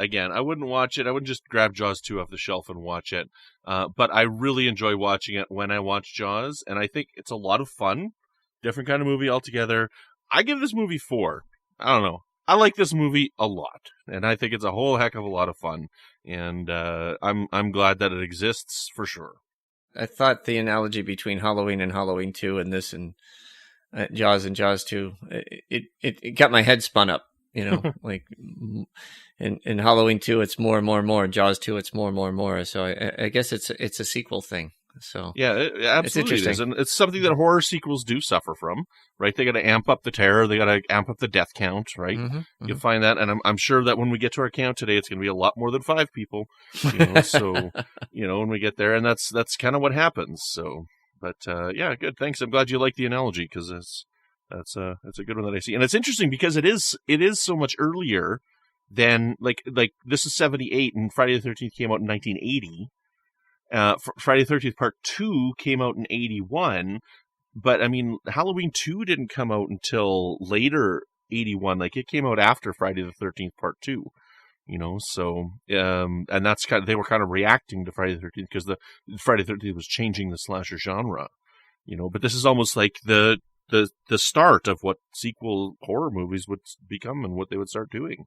again, I wouldn't watch it. I wouldn't just grab Jaws 2 off the shelf and watch it. But I really enjoy watching it when I watch Jaws, and I think it's a lot of fun. Different kind of movie altogether. I give this movie 4. I don't know. I like this movie a lot, and I think it's a whole heck of a lot of fun. And I'm glad that it exists for sure. I thought the analogy between Halloween and Halloween 2 and this and Jaws and Jaws 2, it got my head spun up. You know, like in Halloween 2, it's more and more and more. Jaws 2, it's more and more and more. So I guess it's a sequel thing. So yeah, it absolutely is, and it's something that horror sequels do suffer from, right? They got to amp up the terror, they got to amp up the death count, right? You'll find that, and I'm sure that when we get to our count today, it's going to be a lot more than 5 people. So when we get there, and that's kind of what happens. So, but yeah, good. Thanks. I'm glad you like the analogy because that's a good one that I see, and it's interesting because it is so much earlier than like this is 78, and Friday the 13th came out in 1980. Friday the 13th Part 2 came out in 81, but I mean, Halloween 2 didn't come out until later 81. Like, it came out after Friday the 13th Part 2, so, and that's they were kind of reacting to Friday the 13th because the Friday the 13th was changing the slasher genre, but this is almost like the start of what sequel horror movies would become and what they would start doing.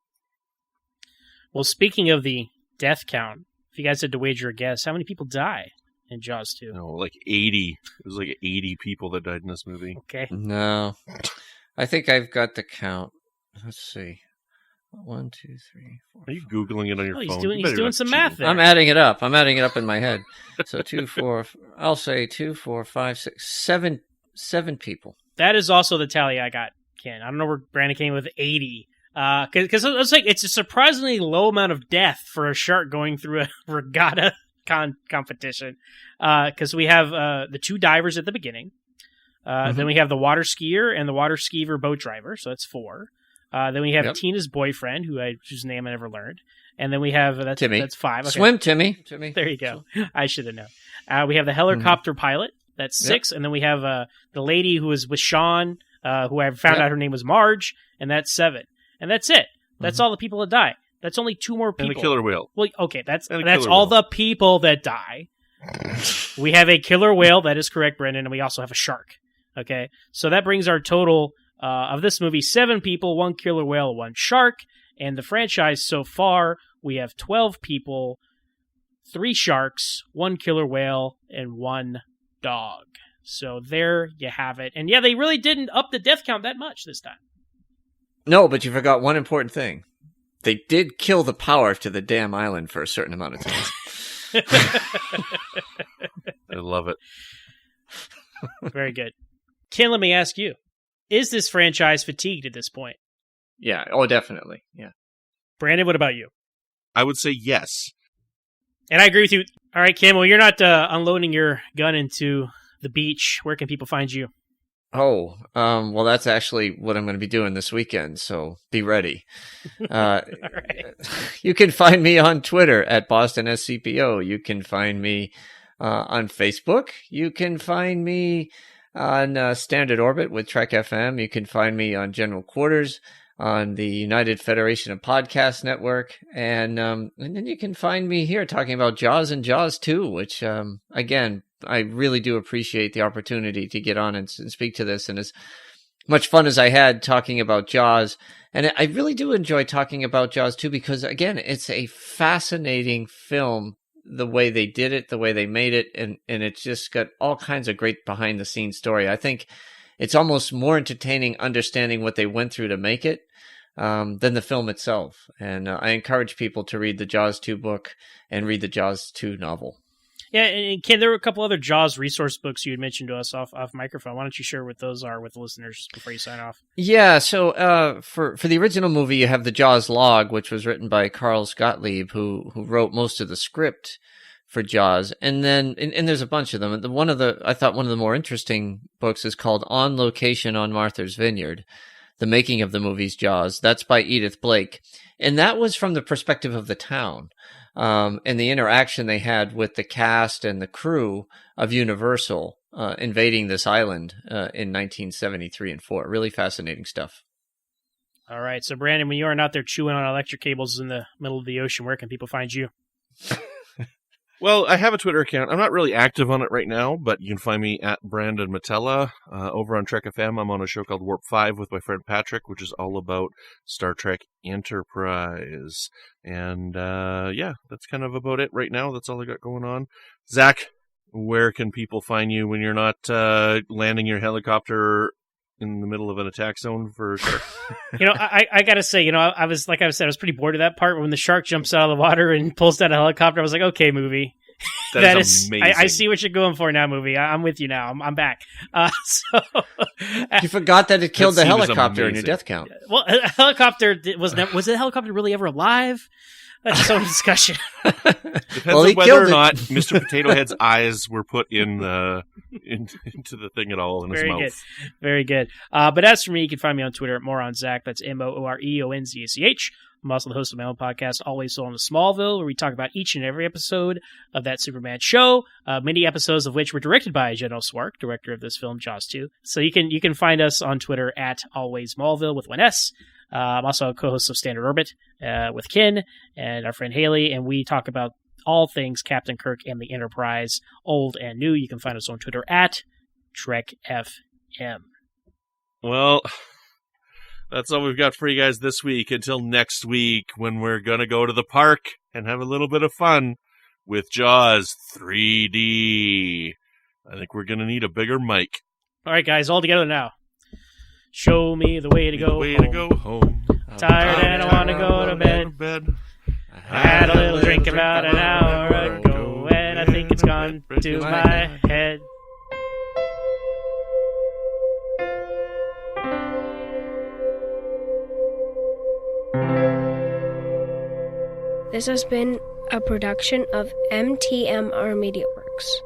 Well, speaking of the death count, if you guys had to wager a guess, how many people die in Jaws 2? No, like 80. It was like 80 people that died in this movie. Okay. No. I think I've got the count. Let's see. 1, 2, 3, 4. Are you Googling it on your phone? He's doing some math there. I'm adding it up. in my head. So 2, 4, I'll say 2, 4, 5, 6, 7 people. That is also the tally I got, Ken. I don't know where Brandon came with 80. Because it's like it's a surprisingly low amount of death for a shark going through a regatta competition. Because we have the 2 divers at the beginning, then we have the water skier and the water skeever boat driver, so that's 4. Then we have Tina's boyfriend, whose name I never learned, and then we have Timmy. That's 5. Okay. Swim, Timmy. There you go. I should have known. We have the helicopter pilot. That's 6, and then we have the lady who was with Sean, who I found out her name was Marge, and that's 7. And that's it. That's all the people that die. That's only 2 more people. And a killer whale. Well, okay, that's all the people that die. We have a killer whale, that is correct, Brendan, and we also have a shark. Okay, so that brings our total of this movie 7 people, 1 killer whale, 1 shark, and the franchise so far we have 12 people, 3 sharks, 1 killer whale, and 1 dog. So there you have it. And yeah, they really didn't up the death count that much this time. No, but you forgot one important thing. They did kill the power to the damn island for a certain amount of time. I love it. Very good. Ken, let me ask you. Is this franchise fatigued at this point? Yeah. Oh, definitely. Yeah. Brandon, what about you? I would say yes. And I agree with you. All right, Ken, well, you're not unloading your gun into the beach. Where can people find you? Oh, well, that's actually what I'm going to be doing this weekend, so be ready. All right. You can find me on Twitter at BostonSCPO. You can find me on Facebook. You can find me on Standard Orbit with Trek FM. You can find me on General Quarters on the United Federation of Podcast Network. And then you can find me here talking about Jaws and Jaws 2, which, again, I really do appreciate the opportunity to get on and speak to this. And as much fun as I had talking about Jaws, and I really do enjoy talking about Jaws too, because again, it's a fascinating film, the way they did it, the way they made it. And it's just got all kinds of great behind the scenes story. I think it's almost more entertaining understanding what they went through to make it than the film itself. And I encourage people to read the Jaws 2 book and read the Jaws 2 novel. Yeah, and Ken, there were a couple other Jaws resource books you had mentioned to us off microphone. Why don't you share what those are with the listeners before you sign off? Yeah, so for the original movie, you have the Jaws log, which was written by Carl Gottlieb, who wrote most of the script for Jaws, and then and there's a bunch of them. I thought one of the more interesting books is called On Location on Martha's Vineyard, the making of the movie's Jaws. That's by Edith Blake, and that was from the perspective of the town. And the interaction they had with the cast and the crew of Universal invading this island in 1973 and 4. Really fascinating stuff. All right. So, Brandon, when you aren't out there chewing on electric cables in the middle of the ocean, where can people find you? Well, I have a Twitter account. I'm not really active on it right now, but you can find me at Brandon Matella. Over on Trek FM, I'm on a show called Warp 5 with my friend Patrick, which is all about Star Trek Enterprise. And, that's kind of about it right now. That's all I got going on. Zach, where can people find you when you're not landing your helicopter in the middle of an attack zone for shark? I gotta say, I was pretty bored of that part when the shark jumps out of the water and pulls down a helicopter. I was like, okay, movie. That is amazing. I see what you're going for now, movie. I'm with you now. I'm back. You forgot that it killed the helicopter in your death count. Well, a helicopter was the helicopter really ever alive? That's its own discussion. Depends on whether or not Mr. Potato Head's eyes were put into the thing at all in his mouth. Good. Very good. But as for me, you can find me on Twitter at MoronZach. That's MoorEonZach. I'm also the host of my own podcast, Always Sold on Smallville, where we talk about each and every episode of that Superman show, many episodes of which were directed by General Swark, director of this film, Jaws 2. So you can find us on Twitter at Always Smallville with one S. I'm also a co-host of Standard Orbit with Ken and our friend Haley, and we talk about all things Captain Kirk and the Enterprise, old and new. You can find us on Twitter at TrekFM. Well, that's all we've got for you guys this week. Until next week, when we're going to go to the park and have a little bit of fun with Jaws 3D. I think we're going to need a bigger mic. All right, guys, all together now. Show me the way to go home. Tired and I want to go to bed. I had a little drink about an hour ago, and I think it's gone to my head. This has been a production of MTMR Media Works.